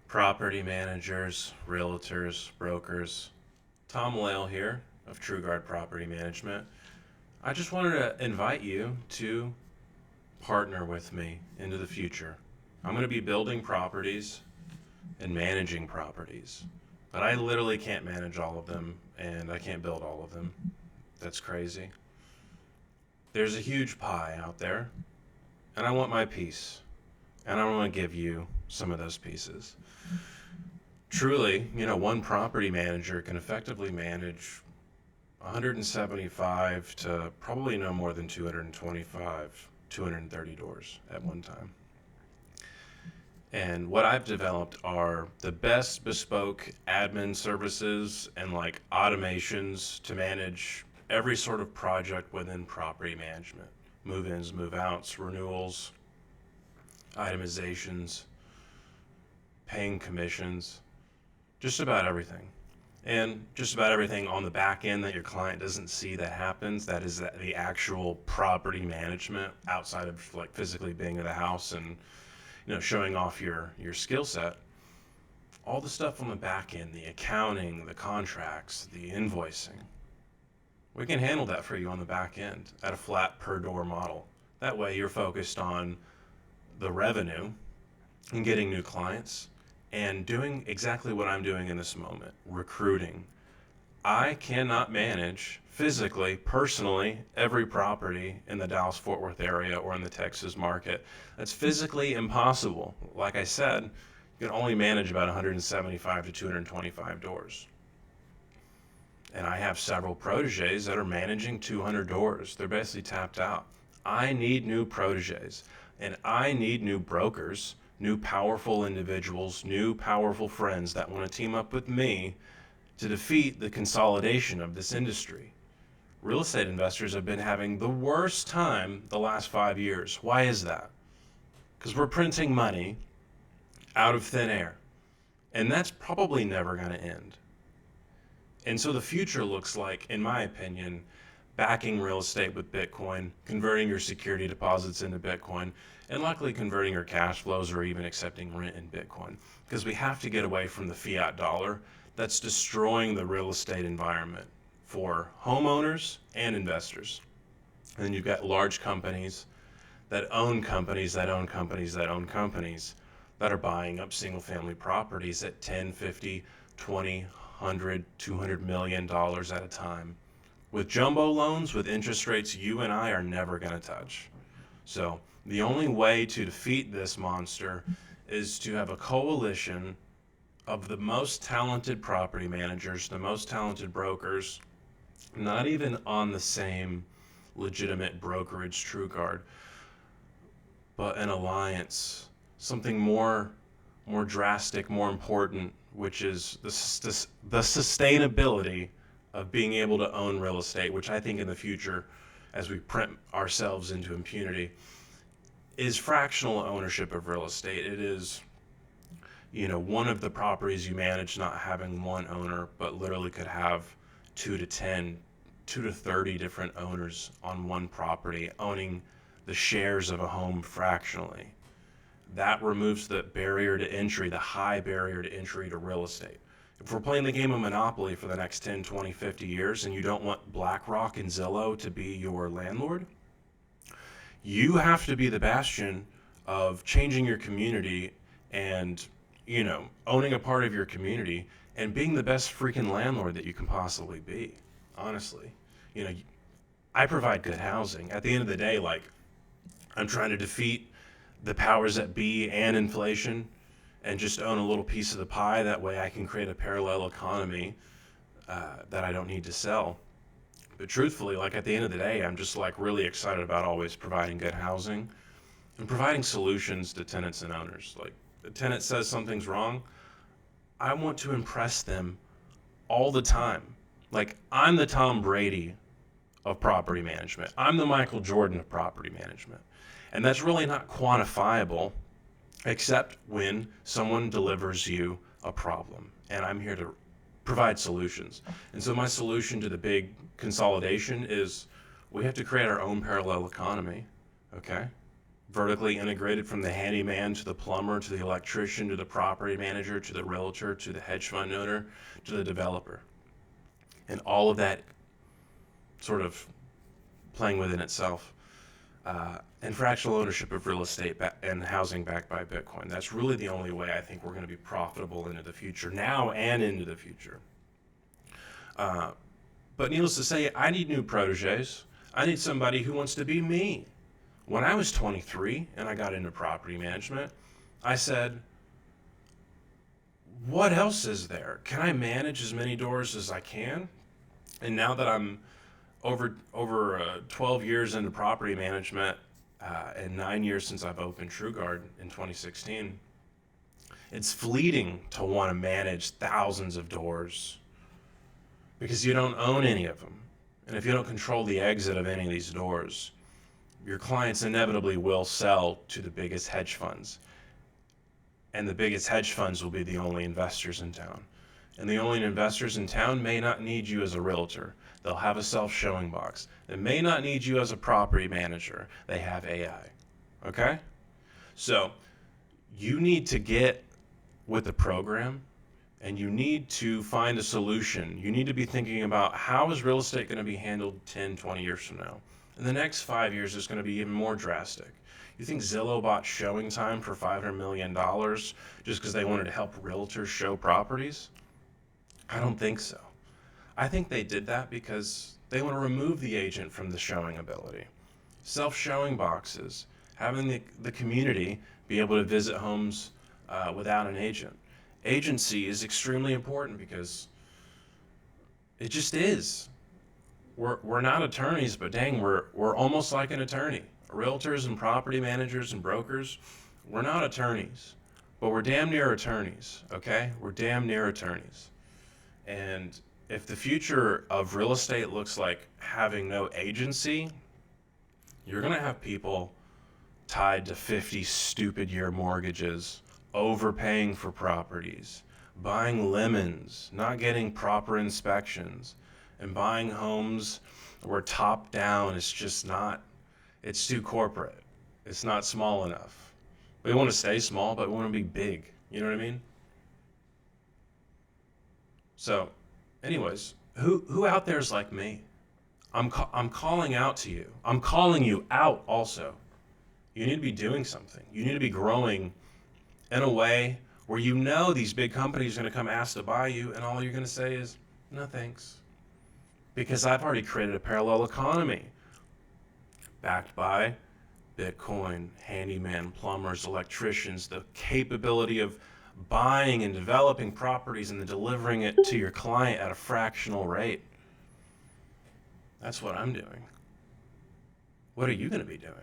Property managers, realtors, brokers. Tom Lail here of TrueGuard Property Management. I just wanted to invite you to partner with me into the future. I'm going to be building properties and managing properties, but I literally can't manage all of them and I can't build all of them. That's crazy. There's a huge pie out there, and I want my piece, and I want to give you some of those pieces. Truly, one property manager can effectively manage 175 to probably no more than 225, 230 doors at one time. And what I've developed are the best bespoke admin services and like automations to manage every sort of project within property management. Move-ins, move-outs, renewals, itemizations, paying commissions, just about everything. And just about everything on the back end that your client doesn't see that happens, that is the actual property management outside of like physically being in the house and showing off your skill set. All the stuff on the back end, the accounting, the contracts, the invoicing, we can handle that for you on the back end at a flat per door model. That way you're focused on the revenue and getting new clients and doing exactly what I'm doing in this moment, recruiting. I cannot manage physically, personally, every property in the Dallas-Fort Worth area or in the Texas market. That's physically impossible. Like I said, you can only manage about 175 to 225 doors. And I have several proteges that are managing 200 doors. They're basically tapped out. I need new proteges, and I need new brokers, new powerful individuals, new powerful friends that want to team up with me to defeat the consolidation of this industry. Real estate investors have been having the worst time the last 5 years. Why is that? Because we're printing money out of thin air, and that's probably never going to end. And so the future looks like, in my opinion, backing real estate with Bitcoin, converting your security deposits into Bitcoin, and likely converting your cash flows or even accepting rent in Bitcoin. Because we have to get away from the fiat dollar that's destroying the real estate environment for homeowners and investors. And then you've got large companies that own companies that own companies that own companies that are buying up single family properties at 10, 50, 20, 100, 200 million dollars at a time with jumbo loans with interest rates you and I are never going to touch. So the only way to defeat this monster is to have a coalition of the most talented property managers, the most talented brokers, not even on the same legitimate brokerage TrueGuard, but an alliance, something more drastic, more important, which is the sustainability of being able to own real estate, which I think in the future, as we print ourselves into impunity, is fractional ownership of real estate. It is, one of the properties you manage not having one owner, but literally could have 2 to 10, 2 to 30 different owners on one property, owning the shares of a home fractionally. That removes the barrier to entry, the high barrier to entry to real estate. If we're playing the game of Monopoly for the next 10, 20, 50 years and you don't want BlackRock and Zillow to be your landlord, you have to be the bastion of changing your community and, owning a part of your community and being the best freaking landlord that you can possibly be. Honestly, I provide good housing. At the end of the day, I'm trying to defeat the powers that be and inflation and just own a little piece of the pie. That way I can create a parallel economy that I don't need to sell. But truthfully, at the end of the day, I'm just really excited about always providing good housing and providing solutions to tenants and owners. Like the tenant says something's wrong, I want to impress them all the time. I'm the Tom Brady of property management. I'm the Michael Jordan of property management. And that's really not quantifiable except when someone delivers you a problem. And I'm here to provide solutions. And so my solution to the big consolidation is we have to create our own parallel economy, okay? vertically integrated from the handyman to the plumber to the electrician to the property manager to the realtor to the hedge fund owner to the developer. And all of that sort of playing within itself. And fractional ownership of real estate and housing backed by Bitcoin. That's really the only way I think we're going to be profitable into the future, now and into the future. But needless to say, I need new proteges. I need somebody who wants to be me. When I was 23 and I got into property management, I said, what else is there? Can I manage as many doors as I can? And now that I'm over 12 years into property management and 9 years since I've opened TrueGuard in 2016, it's fleeting to want to manage thousands of doors because you don't own any of them. And if you don't control the exit of any of these doors, your clients inevitably will sell to the biggest hedge funds. And the biggest hedge funds will be the only investors in town. And the only investors in town may not need you as a realtor. They'll have a self-showing box. They may not need you as a property manager. They have AI. Okay? So you need to get with the program and you need to find a solution. You need to be thinking about how is real estate going to be handled 10, 20 years from now. In the next 5 years, it's going to be even more drastic. You think Zillow bought showing time for $500 million just because they wanted to help realtors show properties? I don't think so. I think they did that because they want to remove the agent from the showing ability. Self-showing boxes, having the community be able to visit homes without an agent. Agency is extremely important because it just is. We're not attorneys, but dang, we're almost like an attorney. Realtors and property managers and brokers, we're not attorneys, but we're damn near attorneys, okay? We're damn near attorneys. And if the future of real estate looks like having no agency, you're going to have people tied to 50 stupid year mortgages, overpaying for properties, buying lemons, not getting proper inspections, and buying homes where top down is just not, it's too corporate. It's not small enough. We want to stay small, but we want to be big. You know what I mean? So, anyways, who out there is like me? I'm calling out to you. I'm calling you out also. You need to be doing something. You need to be growing in a way where you know these big companies are going to come ask to buy you, and all you're going to say is, no thanks. Because I've already created a parallel economy backed by Bitcoin, handyman, plumbers, electricians, the capability of buying and developing properties and then delivering it to your client at a fractional rate. That's what I'm doing. What are you going to be doing?